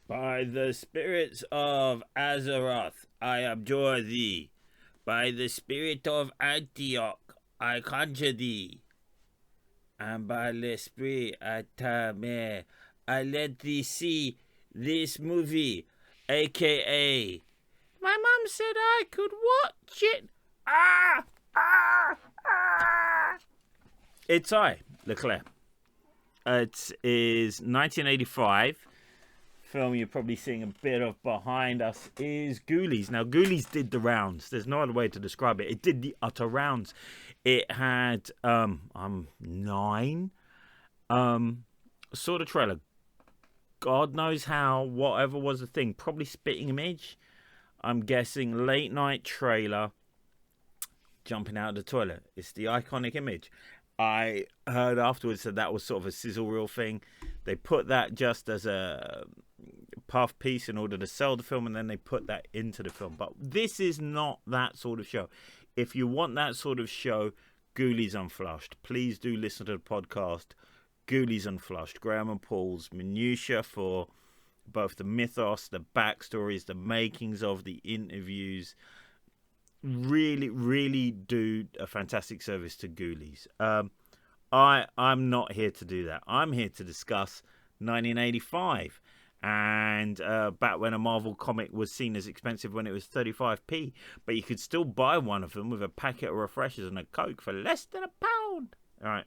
By the spirits of Azeroth, I abjure thee. By the spirit of Antioch, I conjure thee. And by l'esprit Atamé, I let thee see this movie, aka my mum said I could watch it. Ah! Ah! Ah! It's I, Leclerc. It is 1985. Film you're probably seeing a bit of behind us is Ghoulies. Now, Ghoulies did the rounds. There's no other way to describe it. It did the utter rounds. It had I'm 9. Saw the trailer. God knows how. Whatever was the thing, probably spitting image. I'm guessing late night trailer. Jumping out of the toilet. It's the iconic image. I heard afterwards that was sort of a sizzle reel thing. They put that just as a puff piece in order to sell the film, and then they put that into the film. But this is not that sort of show. If you want that sort of show, Ghoulies Unflushed, please do listen to the podcast Ghoulies Unflushed. Graham and Paul's minutiae for both the mythos, the backstories, the makings of the interviews. Really do a fantastic service to Ghoulies. I'm not here to do that. I'm here to discuss 1985 and back when a Marvel comic was seen as expensive when it was 35p, but you could still buy one of them with a packet of refreshers and a Coke for less than £1. All right.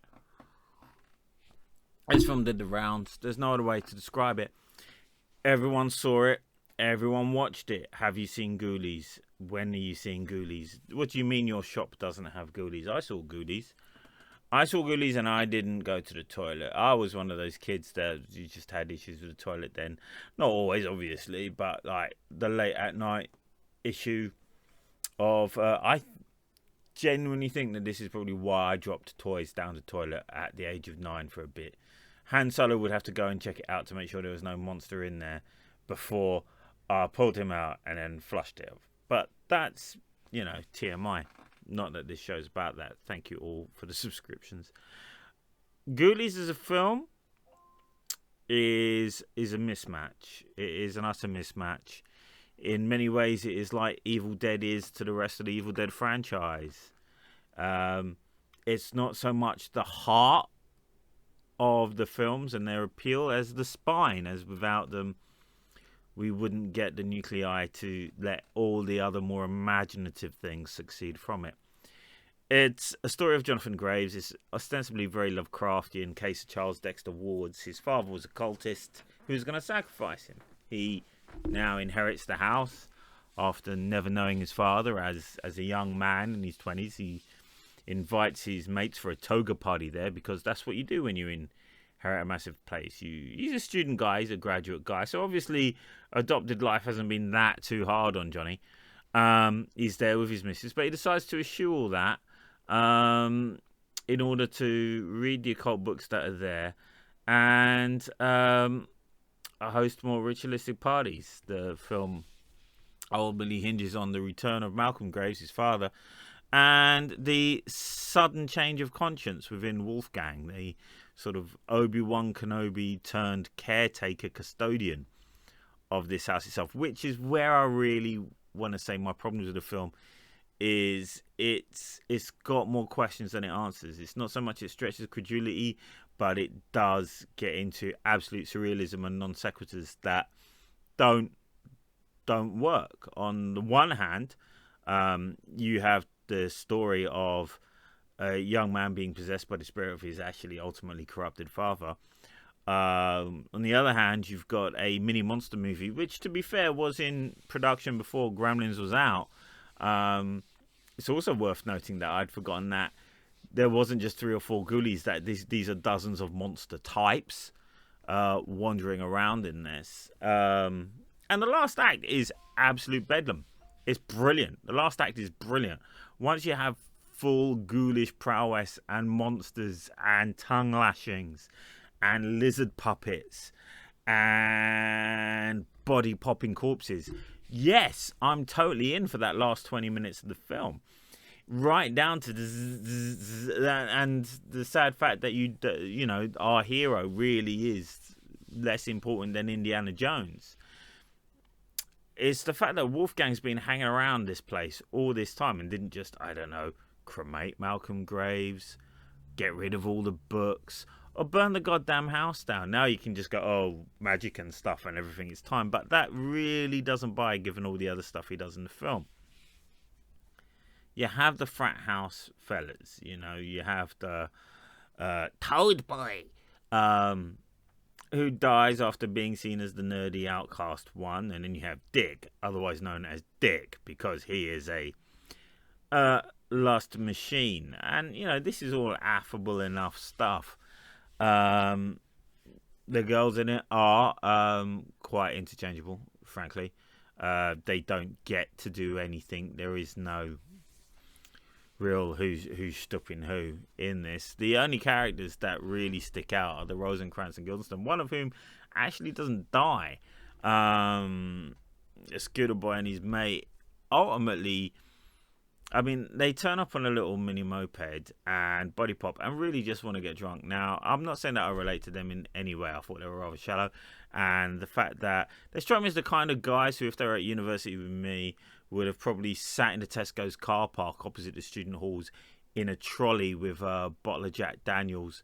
This film did the rounds. There's no other way to describe it. Everyone saw it. Everyone watched it. Have you seen Ghoulies? When are you seeing Ghoulies? What do you mean your shop doesn't have Ghoulies? I saw Ghoulies. And I didn't go to the toilet. I was one of those kids that you just had issues with the toilet then. Not always, obviously, but like the late at night issue of... I genuinely think that this is probably why I dropped toys down the toilet at the age of 9 for a bit. Han Solo would have to go and check it out to make sure there was no monster in there before I pulled him out and then flushed it. But that's, TMI. Not that this show's about that. Thank you all for the subscriptions. Ghoulies as a film is a mismatch. It is an utter mismatch. In many ways, it is like Evil Dead is to the rest of the Evil Dead franchise. It's not so much the heart of the films and their appeal as the spine, as without them we wouldn't get the nuclei to let all the other more imaginative things succeed from it. It's a story of Jonathan Graves. It's ostensibly very Lovecraftian case of Charles Dexter Ward's. His father was a cultist who was going to sacrifice him. He now inherits the house after never knowing his father. As a young man in his 20s, he invites his mates for a toga party there because that's what you do when you inherit a massive place. He's a student guy, he's a graduate guy, so obviously adopted life hasn't been that too hard on Johnny. He's there with his missus, but he decides to eschew all that in order to read the occult books that are there and host more ritualistic parties. The film ultimately hinges on the return of Malcolm Graves, his father, and the sudden change of conscience within Wolfgang, the sort of Obi-Wan Kenobi turned caretaker custodian of this house itself, which is where I really want to say my problems with the film is it's got more questions than it answers. It's not so much it stretches credulity, but it does get into absolute surrealism and non sequiturs that don't work. On the one hand, you have the story of a young man being possessed by the spirit of his actually ultimately corrupted father. On the other hand, you've got a mini monster movie, which, to be fair, was in production before Gremlins was out. It's also worth noting that I'd forgotten that there wasn't just 3 or 4 ghoulies, that these are dozens of monster types wandering around in this. And the last act is absolute bedlam. It's brilliant. The last act is brilliant. Once you have full ghoulish prowess and monsters and tongue lashings and lizard puppets and body popping corpses, yes, I'm totally in for that last 20 minutes of the film. Right down to and the sad fact that our hero really is less important than Indiana Jones. it's the fact that Wolfgang's been hanging around this place all this time and didn't just, I don't know, cremate Malcolm Graves, get rid of all the books, or burn the goddamn house down. Now you can just go, oh, magic and stuff and everything is time. But that really doesn't buy, given all the other stuff he does in the film. You have the frat house fellas, you know, you have the Toad Boy, who dies after being seen as the nerdy outcast one, and then you have Dick, otherwise known as Dick, because he is a lust machine. And, you know, this is all affable enough stuff. The girls in it are quite interchangeable, frankly. They don't get to do anything. There is no real who's stopping who in this. The only characters that really stick out are the Rosencrantz and Guildenstern, one of whom actually doesn't die. Scooter Boy and his mate ultimately, I mean, they turn up on a little mini moped and body pop and really just want to get drunk. Now, I'm not saying that I relate to them in any way. I thought they were rather shallow. And the fact that they strike me as the kind of guys who, if they were at university with me, would have probably sat in the Tesco's car park opposite the student halls in a trolley with a bottle of Jack Daniels,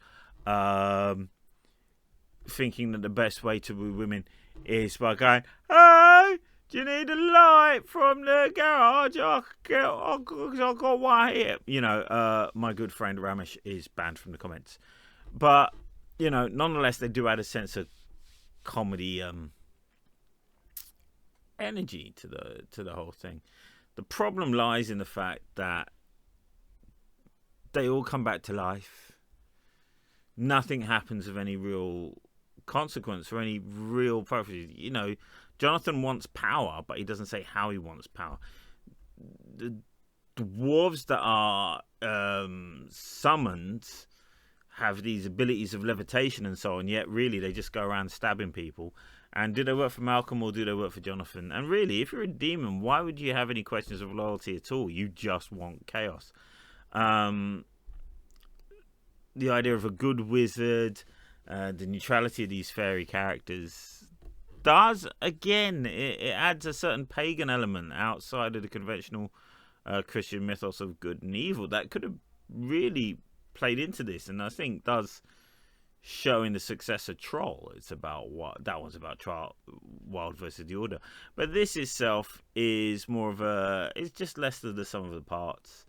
thinking that the best way to woo women is by going, hey, do you need a light from the garage? I've got one here. You know, my good friend Ramesh is banned from the comments. But, you know, nonetheless, they do add a sense of comedy energy to the whole thing. The problem lies in the fact that they all come back to life. Nothing happens of any real consequence or any real purpose. You know, Jonathan wants power, but he doesn't say how he wants power. The dwarves that are summoned have these abilities of levitation and so on, yet really they just go around stabbing people. And do they work for Malcolm or do they work for Jonathan? And really, if you're a demon, why would you have any questions of loyalty at all? You just want chaos. The idea of a good wizard, the neutrality of these fairy characters does, again, it adds a certain pagan element outside of the conventional Christian mythos of good and evil that could have really played into this, and I think does show in the success of Troll. It's about what that one's about, Wild versus the Order, but this itself is more of a, it's just less than the sum of the parts.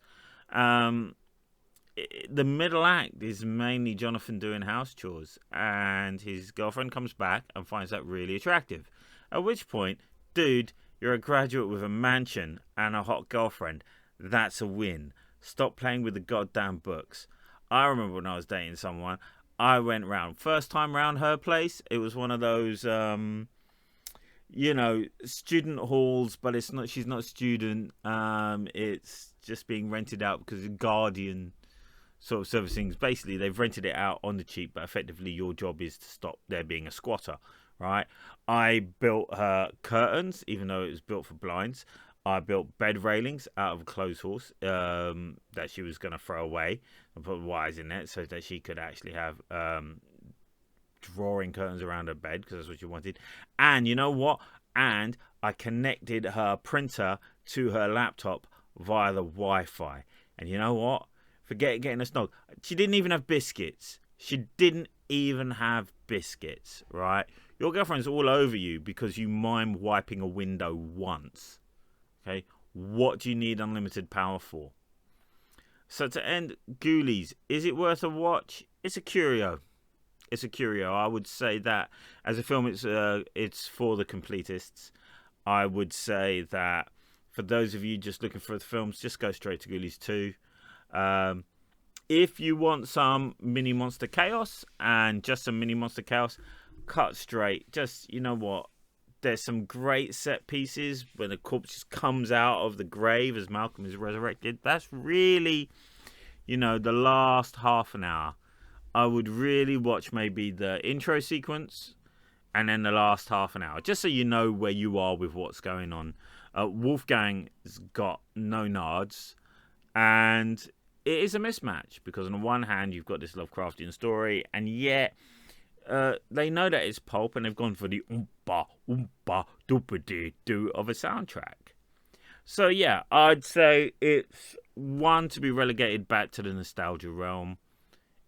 The middle act is mainly Jonathan doing house chores, and his girlfriend comes back and finds that really attractive, at which point, dude, you're a graduate with a mansion and a hot girlfriend. That's a win. Stop playing with the goddamn books. I remember when I was dating someone, I went round. First time round her place, it was one of those, you know, student halls, but it's not. She's not a student. It's just being rented out because the Guardian sort of servicing. Basically, they've rented it out on the cheap, but effectively your job is to stop there being a squatter, right? I built her curtains, even though it was built for blinds. I built bed railings out of a clothes horse that she was going to throw away and put wires in it so that she could actually have drawing curtains around her bed because that's what she wanted. And you know what? And I connected her printer to her laptop via the Wi-Fi. And you know what? Forget getting a snog. She didn't even have biscuits. She didn't even have biscuits, right? Your girlfriend's all over you because you mime wiping a window once. Okay, what do you need unlimited power for? So to end, Ghoulies, is it worth a watch? It's a curio. It's a curio. I would say that as a film, it's for the completists. I would say that for those of you just looking for the films, just go straight to Ghoulies 2. If you want some mini monster chaos and just some mini monster chaos, cut straight. Just, you know what? There's some great set pieces when the corpse just comes out of the grave as Malcolm is resurrected. That's really, you know, the last half an hour. I would really watch maybe the intro sequence and then the last half an hour, just so you know where you are with what's going on. Wolfgang's got no nards, and it is a mismatch because on the one hand you've got this Lovecraftian story, and yet they know that it's pulp, and they've gone for the oompa oompa doopity doo of a soundtrack. So yeah, I'd say it's one to be relegated back to the nostalgia realm.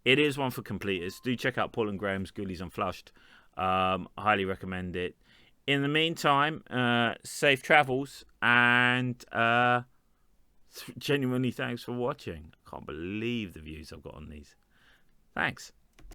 It is one for completers. Do check out Paul and Graham's Ghoulies Unflushed. Highly recommend it. In the meantime, safe travels, and genuinely thanks for watching. I can't believe the views I've got on these. Thanks.